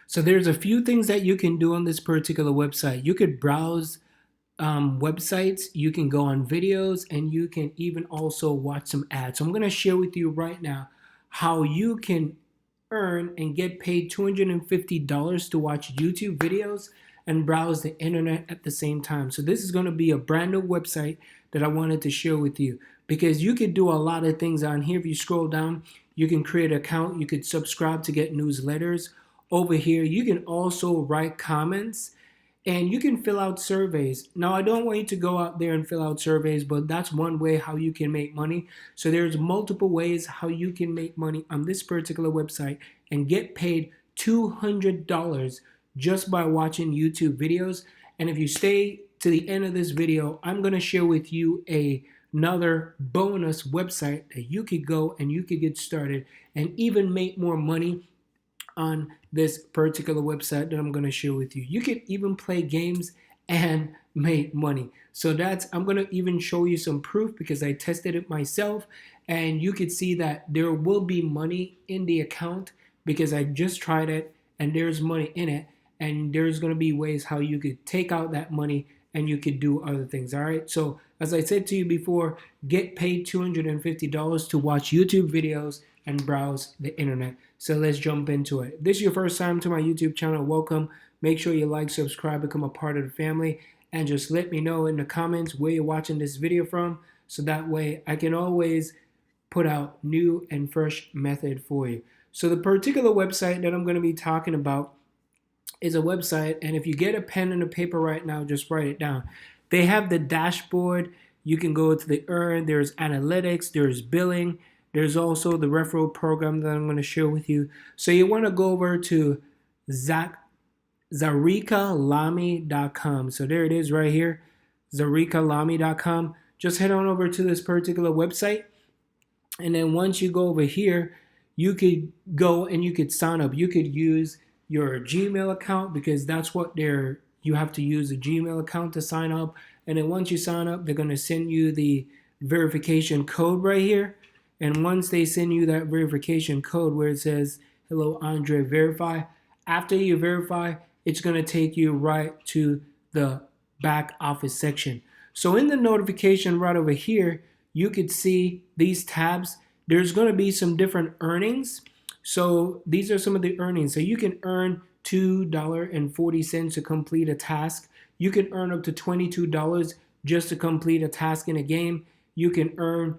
So there's a few things that you can do on this particular website. You could browse websites, you can go on videos, and you can even also watch some ads. So I'm going to share with you right now how you can earn and get paid $250 to watch YouTube videos and browse the internet at the same time. So this is going to be a brand new website that I wanted to share with you because you could do a lot of things on here. If you scroll down, you can create an account, you could subscribe to get newsletters. Over here, you can also write comments and you can fill out surveys. Now, I don't want you to go out there and fill out surveys, but that's one way how you can make money. So there's multiple ways how you can make money on this particular website and get paid $200 just by watching YouTube videos. And if you stay to the end of this video, I'm going to share with you another bonus website that you could go and you could get started and even make more money on this particular website that I'm going to share with you. You can even play games and make money. So I'm going to even show you some proof because I tested it myself, and you could see that there will be money in the account because I just tried it and there's money in it, and there's going to be ways how you could take out that money and you could do other things. All right. So as I said to you before, get paid $250 to watch YouTube videos and browse the internet. So let's jump into it. If this is your first time to my YouTube channel, welcome. Make sure you like, subscribe, become a part of the family, and just let me know in the comments where you're watching this video from, so that way I can always put out new and fresh method for you. So the particular website that I'm going to be talking about is a website, and if you get a pen and a paper right now, just write it down. They have the dashboard. You can go to the earn, there's analytics, there's billing, there's also the referral program that I'm going to share with you. So you want to go over to zarikalami.com. So there it is right here, zarikalami.com. Just head on over to this particular website. And then once you go over here, you could go and you could sign up. You could use your Gmail account because that's what you have to use a Gmail account to sign up. And then once you sign up, they're going to send you the verification code right here. And once they send you that verification code where it says, hello, Andre, verify, after you verify, it's going to take you right to the back office section. So in the notification right over here, you could see these tabs. There's going to be some different earnings. So these are some of the earnings. So you can earn $2.40 to complete a task. You can earn up to $22 just to complete a task in a game. You can earn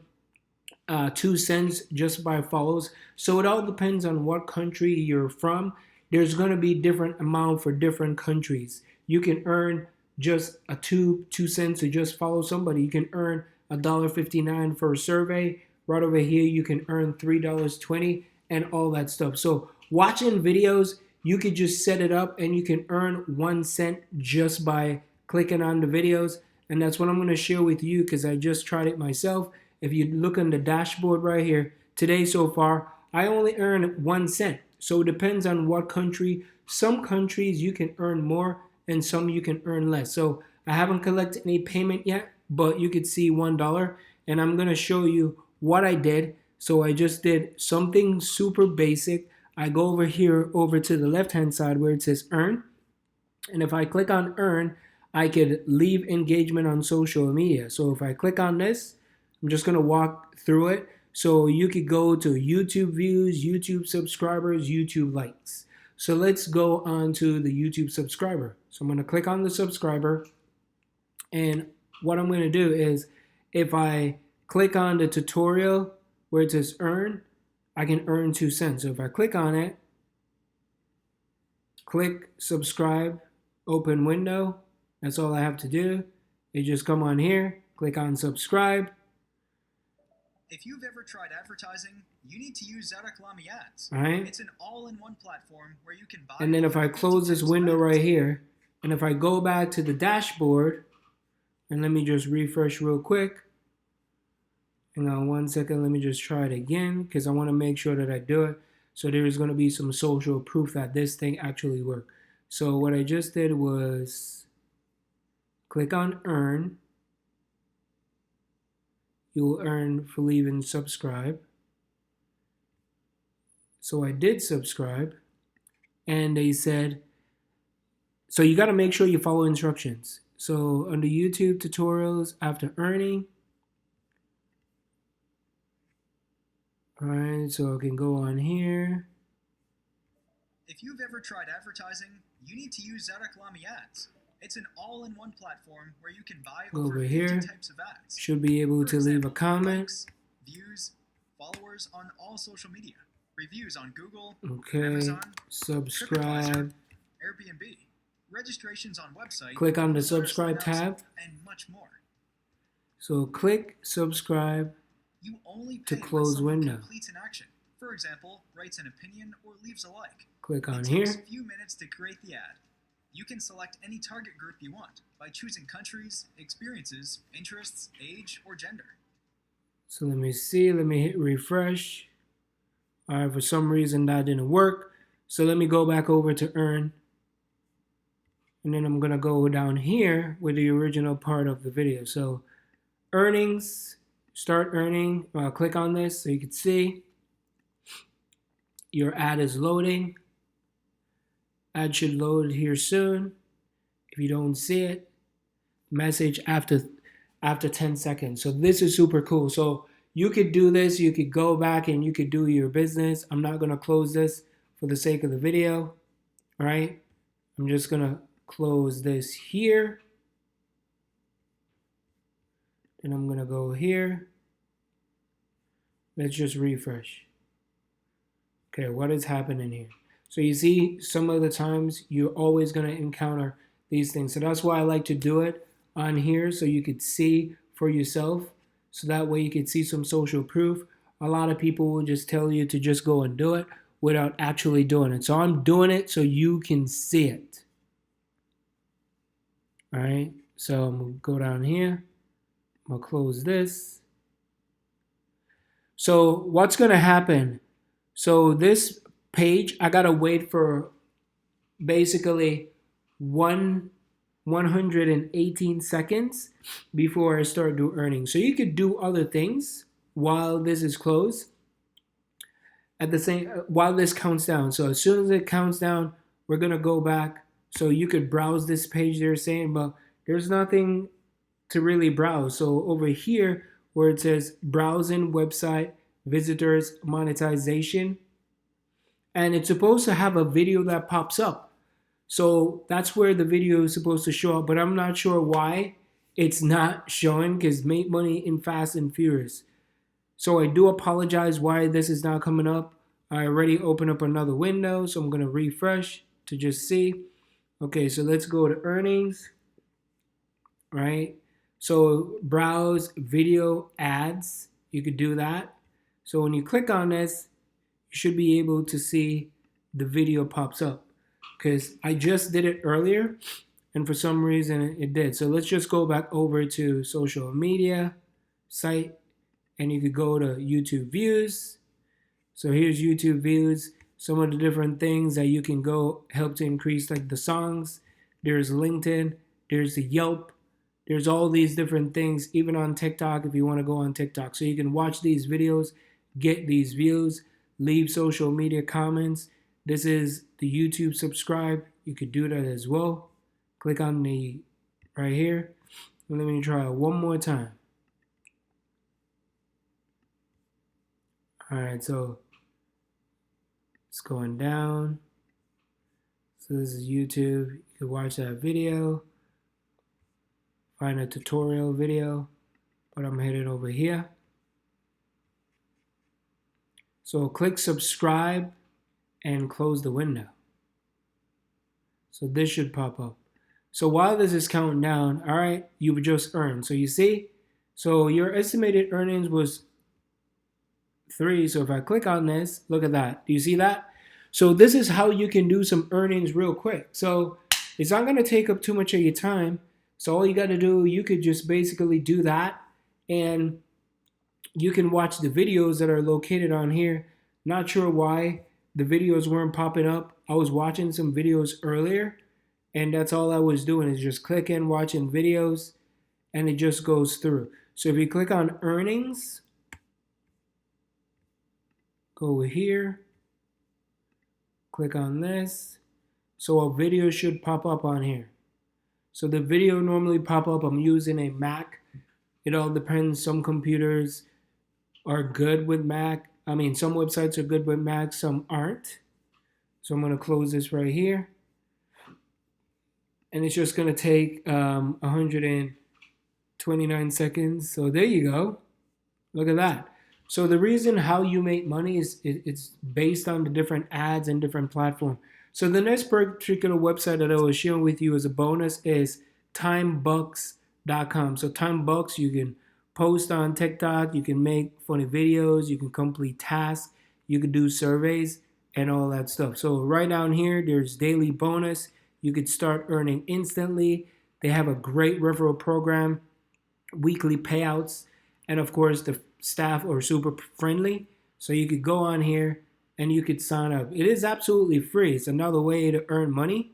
2 cents just by follows. So it all depends on what country you're from. There's going to be different amount for different countries. You can earn just a 2 cents to just follow somebody. You can earn $1.59 for a survey. Right over here, you can earn $3.20 and all that stuff. So watching videos, you could just set it up and you can earn 1 cent just by clicking on the videos. And that's what I'm going to share with you because I just tried it myself. If you look on the dashboard right here, today so far, I only earn 1 cent. So it depends on what country. Some countries you can earn more and some you can earn less. So I haven't collected any payment yet, but you could see $1. And I'm going to show you what I did. So I just did something super basic. I go over here over to the left-hand side where it says earn. And if I click on earn, I could leave engagement on social media. So if I click on this, I'm just going to walk through it. So you could go to YouTube views, YouTube subscribers, YouTube likes. So let's go on to the YouTube subscriber. So I'm going to click on the subscriber. And what I'm going to do is if I click on the tutorial where it says earn, I can earn 2 cents. So if I click on it, click subscribe, open window, that's all I have to do. You just come on here, click on subscribe. If you've ever tried advertising, you need to use Zaraklami Ads. All right. It's an all-in-one platform where you can buy. And then if I close this window right here, and if I go back to the dashboard, and let me just refresh real quick. Hang on 1 second, let me just try it again because I want to make sure that I do it. So there is going to be some social proof that this thing actually worked. So what I just did was click on earn. You will earn for leaving subscribe. So I did subscribe. and they said, so you got to make sure you follow instructions. So under YouTube tutorials, after earning, all right, so I can go on here. If you've ever tried advertising, you need to use Zaraklami Ads. It's an all-in-one platform where you can buy over 50 here. types of ads. Should be able to leave a comment. Likes, views, followers on all social media, reviews on Google, okay, Amazon, subscribe, Airbnb, registrations on website, click on the subscribe tab, and much more. So click subscribe you only pay to close when window. Completes an action. For example, writes an opinion or leaves a like. Click on it here. takes a few minutes to create the ad. You can select any target group you want by choosing countries, experiences, interests, age, or gender. So let me see, let me hit refresh. All right, for some reason that didn't work. So let me go back over to earn. And then I'm gonna go down here with the original part of the video. So earnings, start earning. Click on this so you can see your ad is loading. Ad should load here soon. If you don't see it, message after 10 seconds. So this is super cool. So you could do this, you could go back and you could do your business. I'm not gonna close this for the sake of the video, all right? I'm just gonna close this here. And I'm gonna go here. Let's just refresh. Okay, what is happening here? So you see, some of the times you're always gonna encounter these things. So that's why I like to do it on here so you could see for yourself. So that way you could see some social proof. A lot of people will just tell you to just go and do it without actually doing it. So I'm doing it so you can see it. All right, so I'm gonna go down here. I'm gonna close this. So what's gonna happen? So this page, I gotta wait for basically 118 seconds before I start do earning. So you could do other things while this is closed. At the same while this counts down. So as soon as it counts down, we're gonna go back. So you could browse this page they're saying, but there's nothing to really browse. So over here where it says browsing website, visitors, monetization, and it's supposed to have a video that pops up. So that's where the video is supposed to show up, but I'm not sure why it's not showing because make money in Fast and Furious. So I do apologize why this is not coming up. I already opened up another window, so I'm gonna refresh to just see. Okay, so let's go to earnings, right? So browse video ads, you could do that. So when you click on this, you should be able to see the video pops up because I just did it earlier and for some reason it did. So let's just go back over to social media site and you could go to YouTube views. So here's YouTube views, some of the different things that you can go help to increase like the songs. There's LinkedIn, there's the Yelp, there's all these different things, even on TikTok if you want to go on TikTok. So you can watch these videos, get these views, leave social media comments. This is the YouTube subscribe. You could do that as well. Click on the right here. And let me try it one more time. All right, so it's going down. So this is YouTube. You can watch that video. Find a tutorial video, but I'm headed over here. So click subscribe and close the window. So this should pop up. So while this is counting down, all right, you've just earned. So you see, so your estimated earnings was 3. So if I click on this, look at that. Do you see that? So this is how you can do some earnings real quick. So it's not going to take up too much of your time. So all you got to do, you could just basically do that and you can watch the videos that are located on here. Not sure why the videos weren't popping up. I was watching some videos earlier and that's all I was doing is just clicking, watching videos, and it just goes through. So if you click on earnings, go here, click on this, So a video should pop up on here. So the video normally pop up. I'm using a Mac. It all depends. Some computers are good with Mac. I mean, some websites are good with Mac, some aren't. So I'm going to close this right here. And it's just going to take 129 seconds. So there you go. Look at that. So the reason how you make money is it's based on the different ads and different platforms. So the next particular website that I was sharing with you as a bonus is timebucks.com. So timebucks, you can post on TikTok, you can make funny videos, you can complete tasks, you can do surveys and all that stuff. So right down here, there's daily bonus. You could start earning instantly. They have a great referral program, weekly payouts, and of course the staff are super friendly. So you could go on here and you could sign up. It is absolutely free. It's another way to earn money.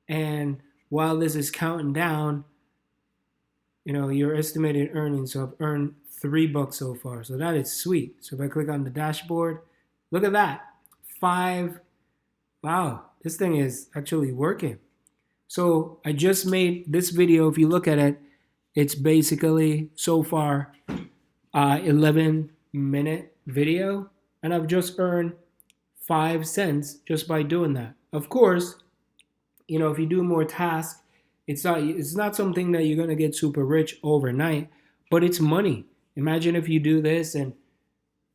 And while this is counting down, your estimated earnings. So I've earned $3 so far. So that is sweet. So if I click on the dashboard, look at that. 5. Wow, this thing is actually working. So I just made this video. If you look at it, it's basically so far 11-minute video. And I've just earned 5 cents just by doing that. Of course, if you do more tasks, it's not something that you're going to get super rich overnight, but it's money. Imagine if you do this and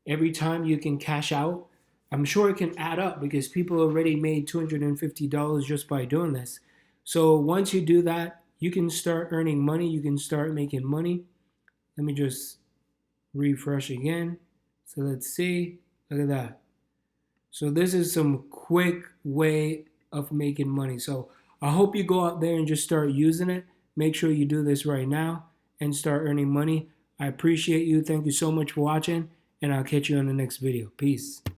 every time you can cash out, I'm sure it can add up because people already made $250 just by doing this. So once you do that, you can start earning money. You can start making money. Let me just refresh again. So let's see. Look at that. So this is some quick way of making money. So I hope you go out there and just start using it. Make sure you do this right now and start earning money. I appreciate you. Thank you so much for watching, and I'll catch you on the next video. Peace.